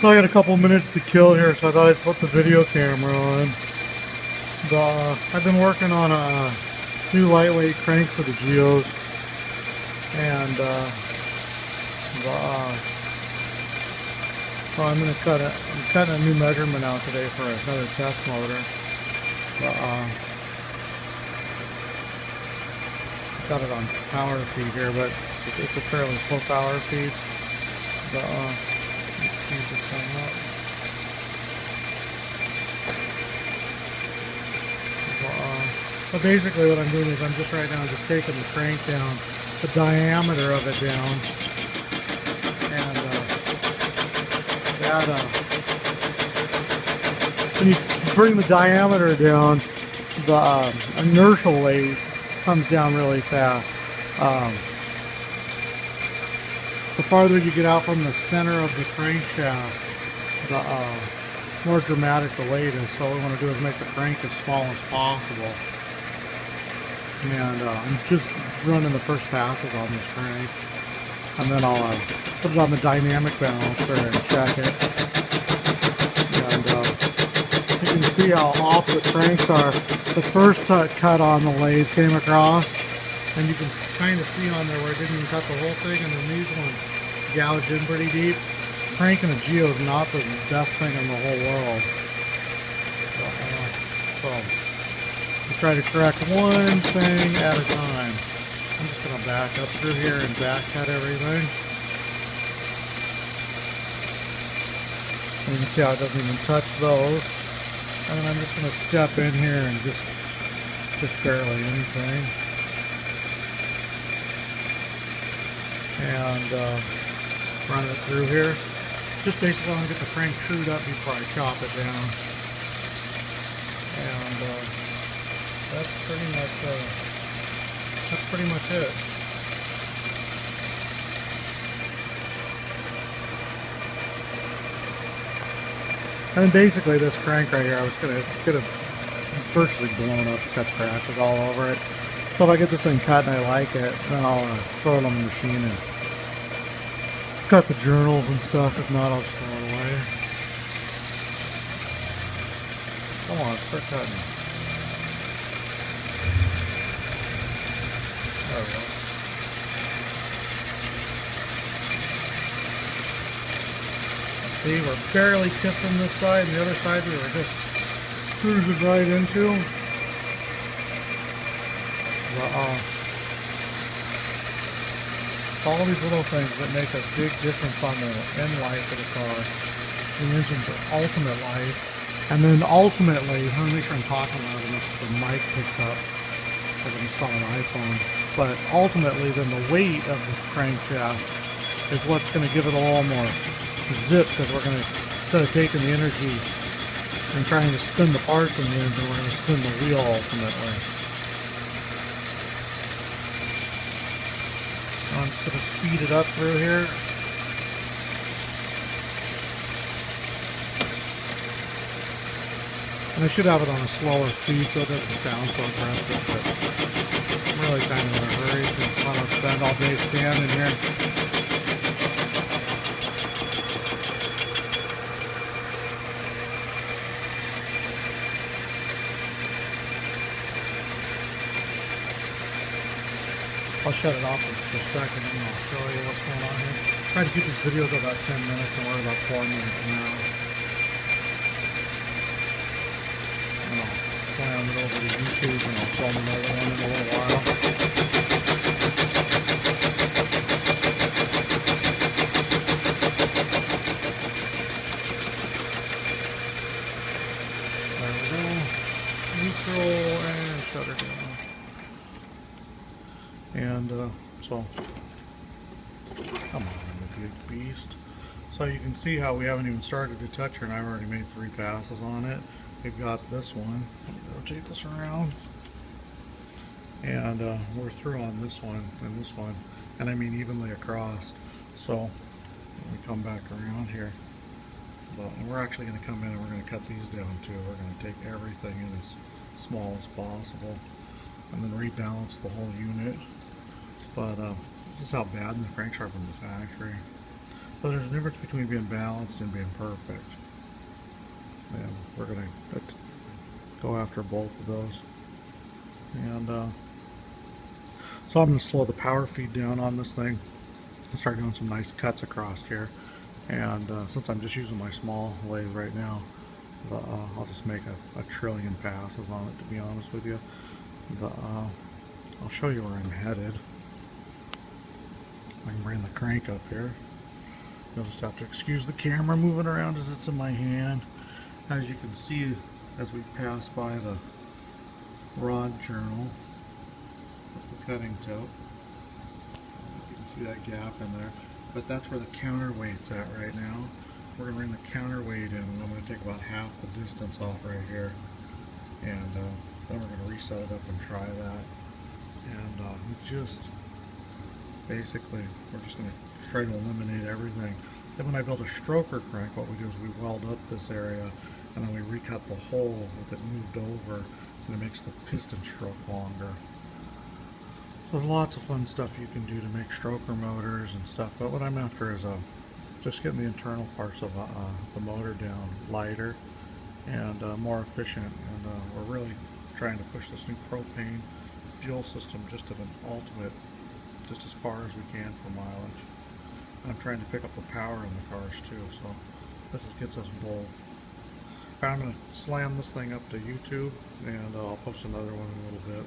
So I got a couple minutes to kill here, so I thought I'd put the video camera on. I've been working on a new lightweight crank for the Geos, and so I'm cutting a new measurement out today for another test motor. Got it on power feed here, but it's a fairly slow power feed. Let's speed this thing up. But basically what I'm doing is I'm just right now just taking the crank down, the diameter of it down, and when you bring the diameter down, the inertial weight comes down really fast. The farther you get out from the center of the crankshaft, the more dramatic the weight is. So what we want to do is make the crank as small as possible. And I'm just running the first passes on this crank, and then I'll put it on the dynamic balancer and check it. And you can see how off the cranks are. The first cut on the lathe came across, and you can kind of see on there where it didn't even cut the whole thing, and then these ones gouged in pretty deep. Cranking a Geo is not the best thing in the whole world. So we try to correct one thing at a time. I'm just going to back up through here and back cut everything. And you can see how it doesn't even touch those. And then I'm just going to step in here and just barely anything. And run it through here. Just basically want to get the crank trued up before I chop it down. And that's pretty much it. And basically this crank right here, I was gonna get it virtually blown up, catch scratches all over it. So if I get this thing cut and I like it, then I'll throw it on the machine and cut the journals and stuff. If not, I'll just throw it away. Come on, start cutting. There we go. See, we're barely kissing this side, and the other side we were just cruising right into. All these little things that make a big difference on the end life of the car, the engine's ultimate life, and then ultimately, let me make sure I'm talking loud enough so the mic picks up, because I'm still on an iPhone, but ultimately then the weight of the crankshaft is what's going to give it a little more zip, because we're going to, instead of taking the energy and trying to spin the parts in the engine, we're going to spin the wheel ultimately. I'm just going to speed it up through here. And I should have it on a slower speed so it doesn't sound so aggressive, but I'm really kind of in a hurry because I don't spend all day standing here. I'll shut it off for a second and I'll show you what's going on here. Try to keep these videos about 10 minutes and we're about 4 minutes now. And I'll slam it over to YouTube and I'll film another one in a little while. There we go. Neutral and shut her down. And so, come on, the big beast. So you can see how we haven't even started to touch her, and I've already made 3 passes on it. We've got this one. Let me rotate this around. And we're through on this one and this one, and I mean evenly across. So when we come back around here, and we're actually going to come in and we're going to cut these down too. We're going to take everything in as small as possible, and then rebalance the whole unit. But this is how bad the crankshaft from the factory. So there's a difference between being balanced and being perfect. And we're going to go after both of those. And so I'm going to slow the power feed down on this thing and start doing some nice cuts across here. And since I'm just using my small lathe right now, I'll just make a trillion passes on it, to be honest with you. I'll show you where I'm headed. I can bring the crank up here. You'll just have to excuse the camera moving around as it's in my hand. As you can see, as we pass by the rod journal with the cutting tip, you can see that gap in there. But that's where the counterweight's at right now. We're going to bring the counterweight in, and I'm going to take about half the distance off right here. And then we're going to reset it up and try that. And just basically, we're just going to try to eliminate everything. Then when I build a stroker crank, what we do is we weld up this area, and then we recut the hole with it moved over, and it makes the piston stroke longer. So there's lots of fun stuff you can do to make stroker motors and stuff, but what I'm after is just getting the internal parts of the motor down lighter and more efficient, and we're really trying to push this new propane fuel system just at an ultimate, just as far as we can for mileage. And I'm trying to pick up the power in the cars too, so this gets us both. I'm going to slam this thing up to YouTube, and I'll post another one in a little bit.